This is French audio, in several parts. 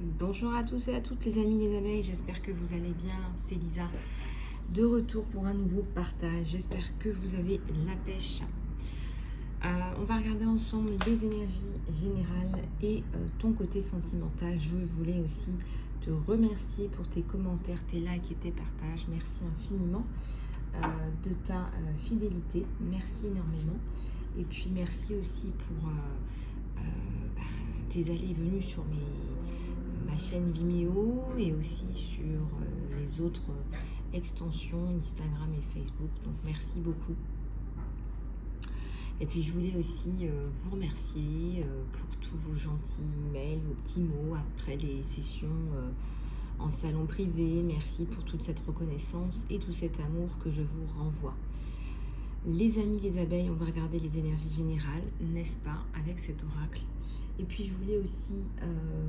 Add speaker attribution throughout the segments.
Speaker 1: Bonjour à tous et à toutes les amis les abeilles, j'espère que vous allez bien, c'est Lisa, de retour pour un nouveau partage, j'espère que vous avez la pêche. On va regarder ensemble les énergies générales et ton côté sentimental. Je voulais aussi te remercier pour tes commentaires, tes likes et tes partages, merci infiniment de ta fidélité, merci énormément. Et puis merci aussi pour tes allées et venues sur ma chaîne Vimeo et aussi sur les autres extensions Instagram et Facebook. Donc merci beaucoup. Et puis je voulais aussi vous remercier pour tous vos gentils mails, vos petits mots après les sessions en salon privé. Merci pour toute cette reconnaissance et tout cet amour que je vous renvoie. Les amis, les abeilles, on va regarder les énergies générales, n'est-ce pas, avec cet oracle. Et puis je voulais aussi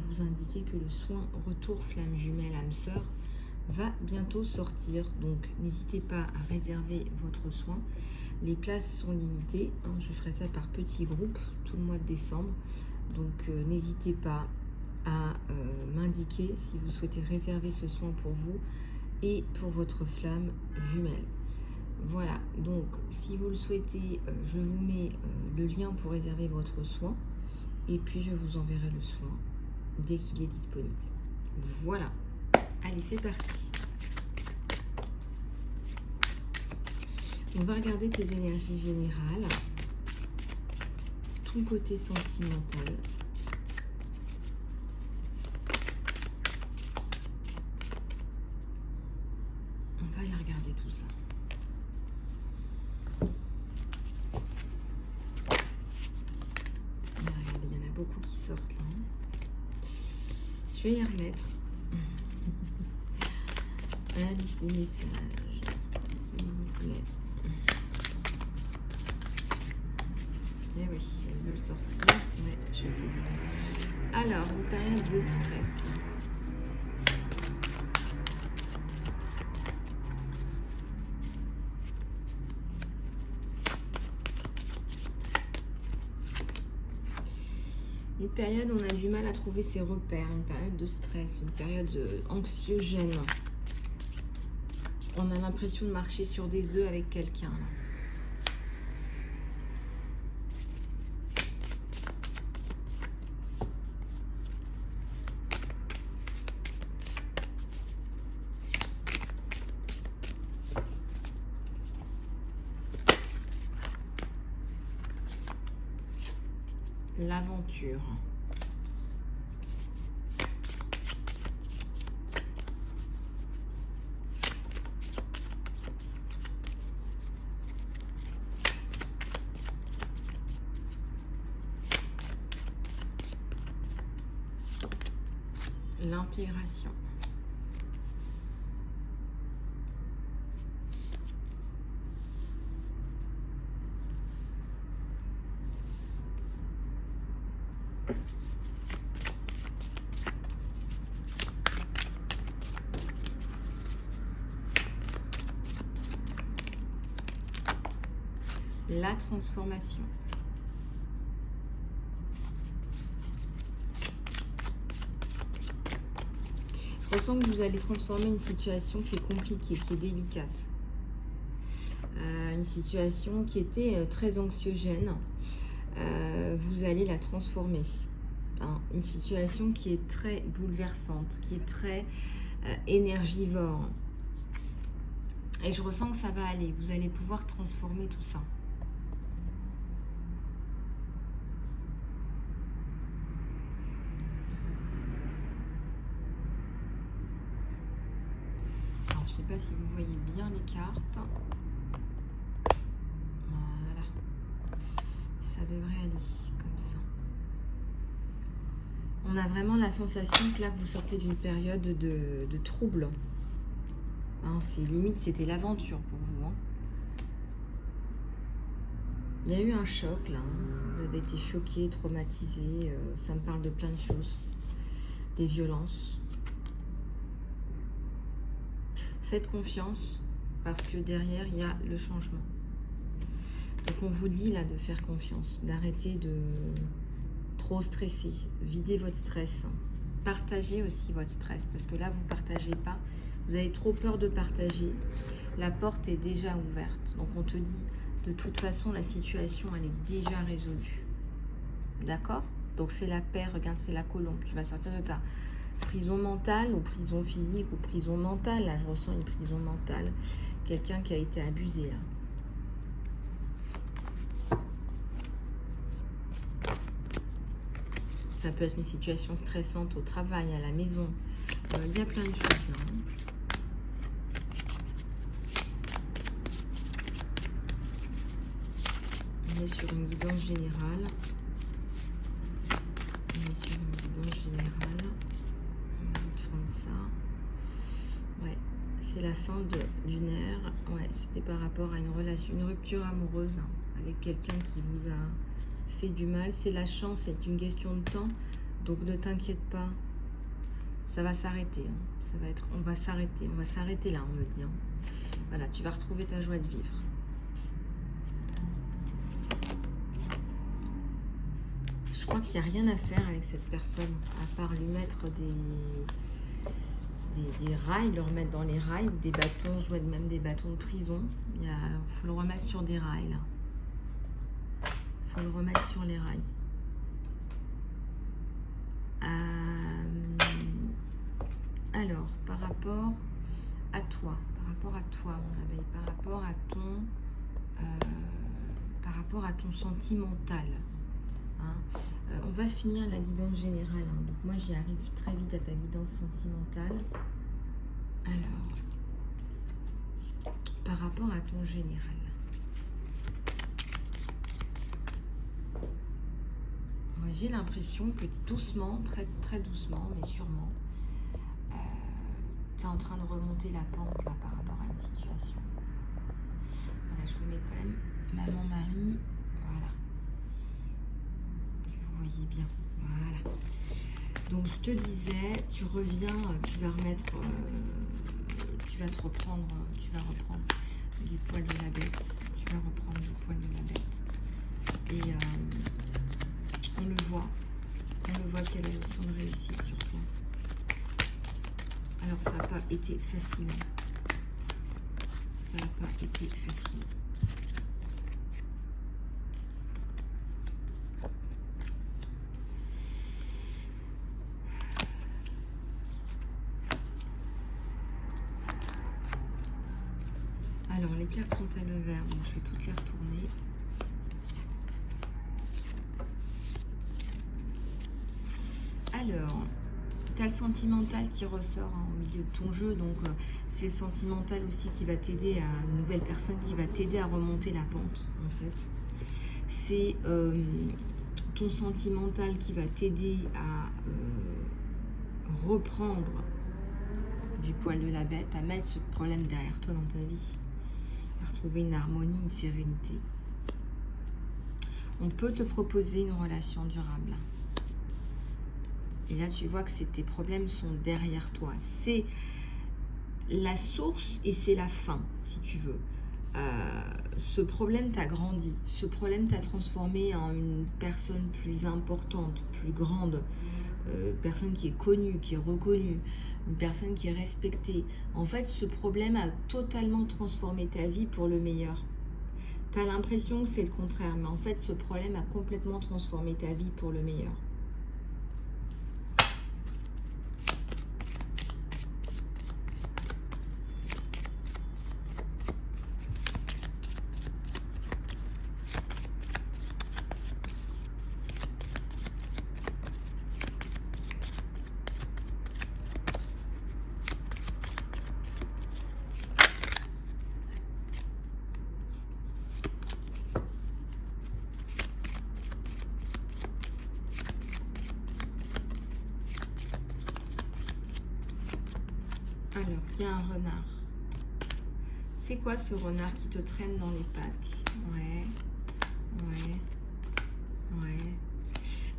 Speaker 1: vous indiquer que le soin retour flamme jumelle âme sœur va bientôt sortir. Donc n'hésitez pas à réserver votre soin. Les places sont limitées. Je ferai ça par petits groupes tout le mois de décembre. Donc n'hésitez pas à m'indiquer si vous souhaitez réserver ce soin pour vous et pour votre flamme jumelle. Voilà, donc si vous le souhaitez, je vous mets le lien pour réserver votre soin et puis je vous enverrai le soin dès qu'il est disponible. Voilà, allez c'est parti. On va regarder tes énergies générales, ton côté sentimental. On va aller regarder tout ça. Regardez, il y en a beaucoup qui sortent là. Je vais y remettre. La liste des messages, s'il vous plaît. Eh oui, elle veut le sortir. Ouais, je sais. Alors, une période de stress. Une période où on a du mal à trouver ses repères, une période de stress, une période anxiogène. On a l'impression de marcher sur des œufs avec quelqu'un. L'aventure. L'intégration. La transformation. Je ressens que vous allez transformer une situation qui est compliquée, qui est délicate. Une situation qui était très anxiogène. Vous allez la transformer. Une situation qui est très bouleversante, qui est très énergivore. Et je ressens que ça va aller. Vous allez pouvoir transformer tout ça. Alors, je ne sais pas si vous voyez bien les cartes. Voilà. Ça devrait aller comme ça. On a vraiment la sensation que là, vous sortez d'une période de trouble. C'est limite, c'était l'aventure pour vous. Il y a eu un choc là. Vous avez été choqué, traumatisé. Ça me parle de plein de choses. Des violences. Faites confiance parce que derrière, il y a le changement. Donc on vous dit là de faire confiance, d'arrêter de trop stresser. Videz votre stress. partagez aussi votre stress, parce que là, vous ne partagez pas. Vous avez trop peur de partager. La porte est déjà ouverte. Donc, on te dit, de toute façon, la situation, elle est déjà résolue. D'accord? Donc, c'est la paix. Regarde, c'est la colombe. Tu vas sortir de ta prison mentale ou prison physique ou prison mentale. Là, je ressens une prison mentale. Quelqu'un qui a été abusé, là. Ça peut être une situation stressante au travail, à la maison. Il y a plein de choses, hein. On est sur une guidance générale. On est sur une guidance générale. On va prendre ça. Ouais, c'est la fin d'une ère. Ouais, c'était par rapport à une relation, une rupture amoureuse, hein, avec quelqu'un qui vous a fait du mal. C'est la chance, c'est une question de temps. Donc ne t'inquiète pas. Ça va s'arrêter. Hein. Ça va être, on va s'arrêter là, on me dit. Hein. Voilà, tu vas retrouver ta joie de vivre. Je crois qu'il n'y a rien à faire avec cette personne, à part lui mettre des rails, le remettre dans les rails, ou des bâtons, jouer même des bâtons de prison. Il faut le remettre sur des rails, là. Il faut le remettre sur les rails. Alors, par rapport à toi, mon abeille, par rapport à ton sentimental, hein, on va finir la guidance générale. Hein, donc moi, j'y arrive très vite à ta guidance sentimentale. Alors, par rapport à ton général. J'ai l'impression que doucement, très, très doucement, mais sûrement, tu es en train de remonter la pente là par rapport à une situation. Voilà, je vous mets quand même maman, Marie, voilà. Que vous voyez bien, voilà. Donc je te disais, tu reviens, tu vas remettre, tu vas reprendre du poil de la bête. Tu vas reprendre du poil de la bête. Et on le voit qu'il y a la notion de réussite sur toi. Alors ça n'a pas été facile. Ça n'a pas été facile. Alors les cartes sont à l'envers, donc je vais toutes les retourner. Alors, tu as le sentimental qui ressort, hein, au milieu de ton jeu, donc c'est le sentimental aussi qui va t'aider à une nouvelle personne qui va t'aider à remonter la pente, en fait. C'est ton sentimental qui va t'aider à reprendre du poil de la bête, à mettre ce problème derrière toi dans ta vie, à retrouver une harmonie, une sérénité. On peut te proposer une relation durable. Et là, tu vois que tes problèmes sont derrière toi. C'est la source et c'est la fin, si tu veux. Ce problème t'a grandi. Ce problème t'a transformé en une personne plus importante, plus grande. Personne qui est connue, qui est reconnue. Une personne qui est respectée. En fait, ce problème a totalement transformé ta vie pour le meilleur. Tu as l'impression que c'est le contraire. Mais en fait, ce problème a complètement transformé ta vie pour le meilleur. Alors, il y a un renard. C'est quoi ce renard qui te traîne dans les pattes? Ouais.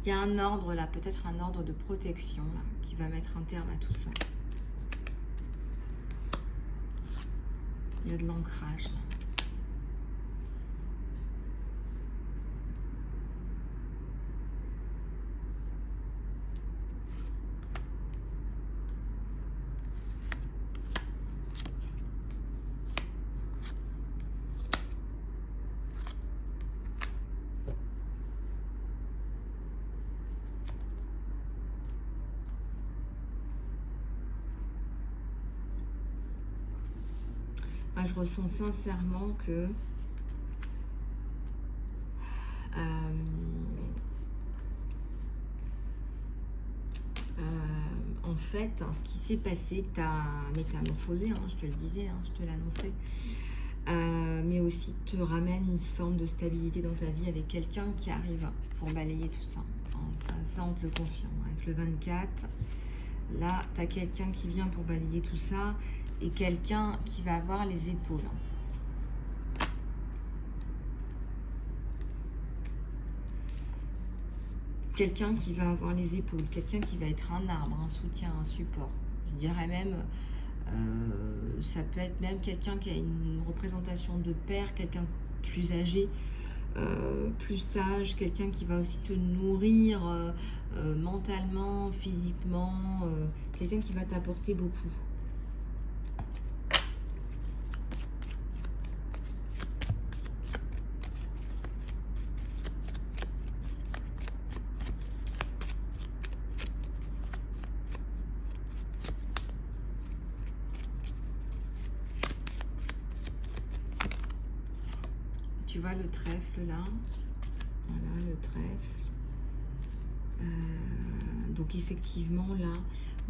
Speaker 1: Il y a un ordre là, peut-être un ordre de protection là, qui va mettre un terme à tout ça. Il y a de l'ancrage là. Ah, je ressens sincèrement que euh, en fait, hein, ce qui s'est passé, t'as métamorphosé, hein, je te le disais, hein, je te l'annonçais, mais aussi te ramène une forme de stabilité dans ta vie avec quelqu'un qui arrive pour balayer tout ça. Hein, ça, on te le confirme. Avec le 24, là, tu as quelqu'un qui vient pour balayer tout ça et quelqu'un qui va avoir les épaules. Quelqu'un qui va avoir les épaules, quelqu'un qui va être un arbre, un soutien, un support. Je dirais même, ça peut être même quelqu'un qui a une représentation de père, quelqu'un plus âgé, plus sage, quelqu'un qui va aussi te nourrir mentalement, physiquement, quelqu'un qui va t'apporter beaucoup. Tu vois le trèfle là, voilà le trèfle. Donc effectivement là,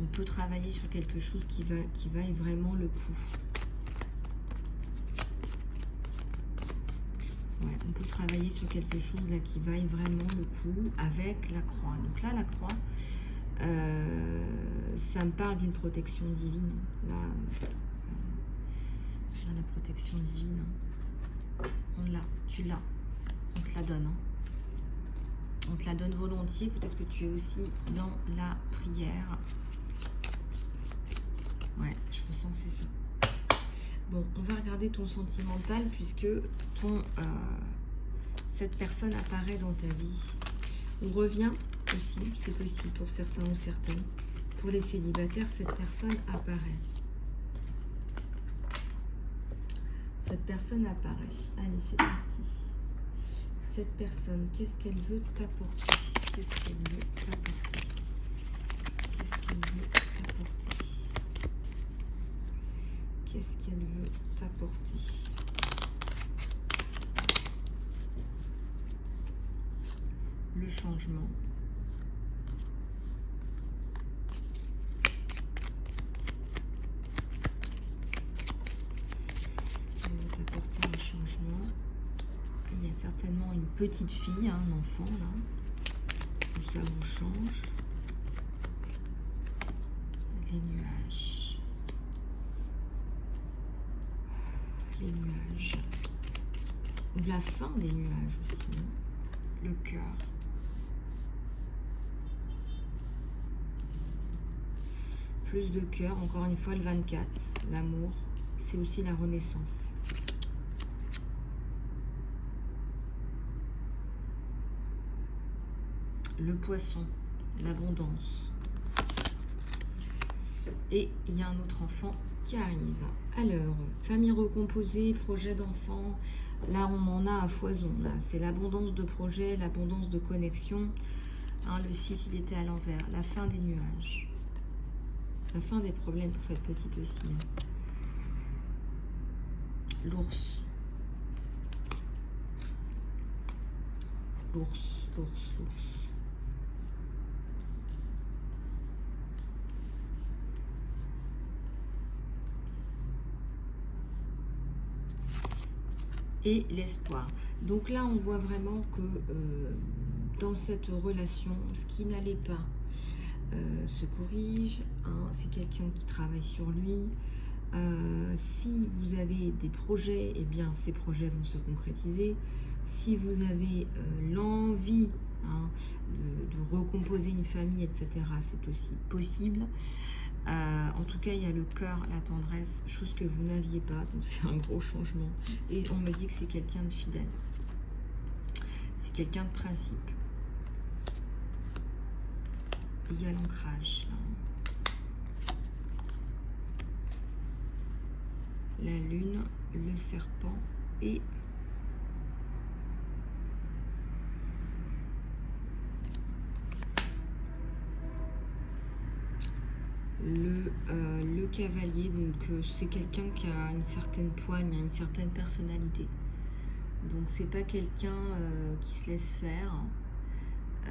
Speaker 1: on peut travailler sur quelque chose qui vaille vraiment le coup. Ouais, on peut travailler sur quelque chose là qui vaille vraiment le coup avec la croix. Donc là, la croix, ça me parle d'une protection divine. Là, la protection divine, on l'a, tu l'as, on te la donne. On te la donne volontiers. Peut-être que tu es aussi dans la prière. Ouais, je ressens que c'est ça. Bon, on va regarder ton sentimental puisque cette personne apparaît dans ta vie. On revient aussi, c'est possible pour certains ou certaines. Pour les célibataires, cette personne apparaît. Cette personne apparaît. Allez, c'est parti. Cette personne, qu'est-ce qu'elle veut t'apporter? Qu'est-ce qu'elle veut t'apporter? Qu'est-ce qu'elle veut t'apporter? Qu'est-ce qu'elle veut t'apporter? Le changement. Elle veut t'apporter un changement. Il y a certainement une petite fille, hein, un enfant là, où ça vous change. Les nuages. Les nuages. Ou la fin des nuages aussi. Hein. Le cœur. Plus de cœur, encore une fois le 24. L'amour, c'est aussi la renaissance. Le poisson, l'abondance. Et il y a un autre enfant qui arrive. Alors, famille recomposée, projet d'enfant. Là, on en a à foison. Là, c'est l'abondance de projets, l'abondance de connexion. Hein, le 6, il était à l'envers. La fin des nuages. La fin des problèmes pour cette petite aussi. Hein. L'ours. L'ours, l'ours, l'ours. Et l'espoir. Donc là, on voit vraiment que dans cette relation, ce qui n'allait pas se corrige. Hein, c'est quelqu'un qui travaille sur lui. Si vous avez des projets, eh bien, ces projets vont se concrétiser. Si vous avez l'envie de recomposer une famille, etc., c'est aussi possible. En tout cas, il y a le cœur, la tendresse, chose que vous n'aviez pas, donc c'est un gros changement. Et on me dit que c'est quelqu'un de fidèle. C'est quelqu'un de principe. Il y a l'ancrage, là. La lune, le serpent et Le cavalier, donc c'est quelqu'un qui a une certaine poigne, une certaine personnalité. Donc c'est pas quelqu'un qui se laisse faire. Euh,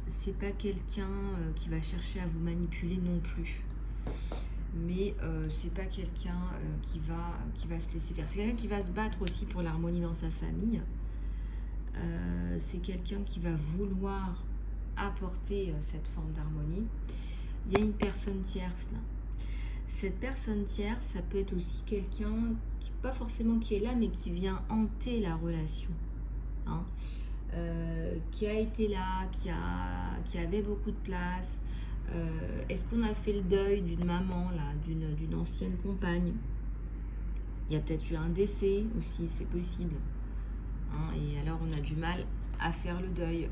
Speaker 1: c'est pas quelqu'un qui va chercher à vous manipuler non plus. Mais c'est pas quelqu'un qui va se laisser faire. C'est quelqu'un qui va se battre aussi pour l'harmonie dans sa famille. C'est quelqu'un qui va vouloir apporter cette forme d'harmonie. Il y a une personne tierce là. Cette personne tierce, ça peut être aussi quelqu'un qui, pas forcément qui est là, mais qui vient hanter la relation. Hein. Qui a été là, qui avait beaucoup de place. Est-ce qu'on a fait le deuil d'une maman là, d'une ancienne compagne? Il y a peut-être eu un décès aussi, c'est possible. Hein, et alors on a du mal à faire le deuil.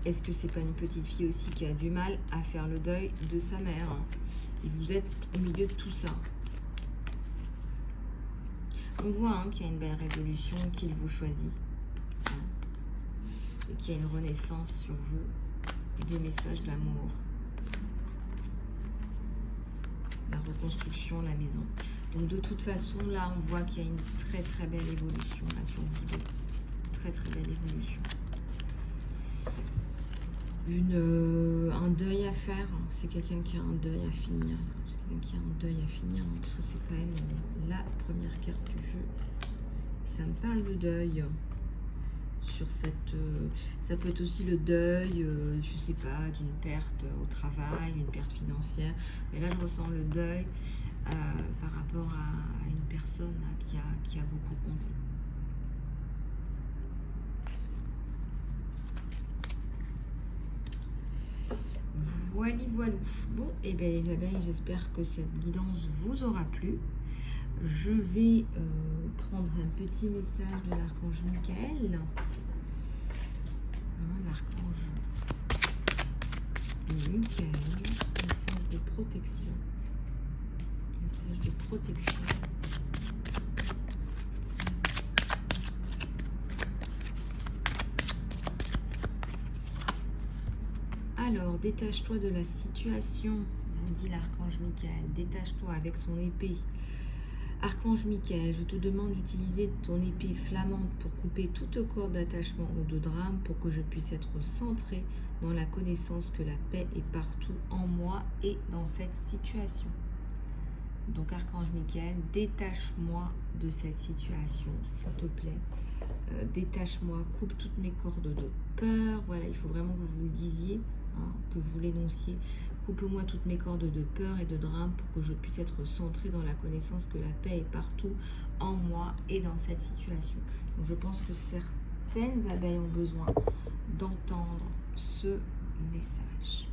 Speaker 1: Est-ce que c'est pas une petite fille aussi qui a du mal à faire le deuil de sa mère? Et vous êtes au milieu de tout ça. On voit qu'il y a une belle résolution, qu'il vous choisit. Et qu'il y a une renaissance sur vous, des messages d'amour. La reconstruction, la maison. Donc de toute façon, là, on voit qu'il y a une très très belle évolution là sur vous deux. Très très belle évolution. Un deuil à faire. C'est quelqu'un qui a un deuil à finir. C'est quelqu'un qui a un deuil à finir, parce que c'est quand même la première carte du jeu. Ça me parle de deuil. Sur cette, ça peut être aussi le deuil, je sais pas, d'une perte au travail, une perte financière. Mais là, je ressens le deuil par rapport à une personne là, qui a beaucoup compté. Voilà. Bon, et bien les abeilles, j'espère que cette guidance vous aura plu. Je vais prendre un petit message de l'archange Michael. L'archange Michael, message de protection. Message de protection. Alors, détache-toi de la situation, vous dit l'archange Michael. Détache-toi avec son épée. Archange Michael, je te demande d'utiliser ton épée flammante pour couper toute corde d'attachement ou de drame pour que je puisse être centré dans la connaissance que la paix est partout en moi et dans cette situation. Donc Archange Michael, détache-moi de cette situation, s'il te plaît. Détache-moi, coupe toutes mes cordes de peur. Voilà, il faut vraiment que vous le disiez, que vous l'énonciez. Coupe-moi toutes mes cordes de peur et de drame pour que je puisse être centré dans la connaissance que la paix est partout en moi et dans cette situation. Donc je pense que certaines abeilles ont besoin d'entendre ce message.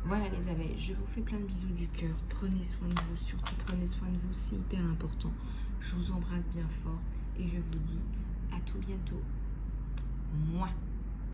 Speaker 1: Voilà les abeilles, je vous fais plein de bisous du cœur. Prenez soin de vous, surtout prenez soin de vous, c'est hyper important. Je vous embrasse bien fort et je vous dis à tout bientôt. Mouah.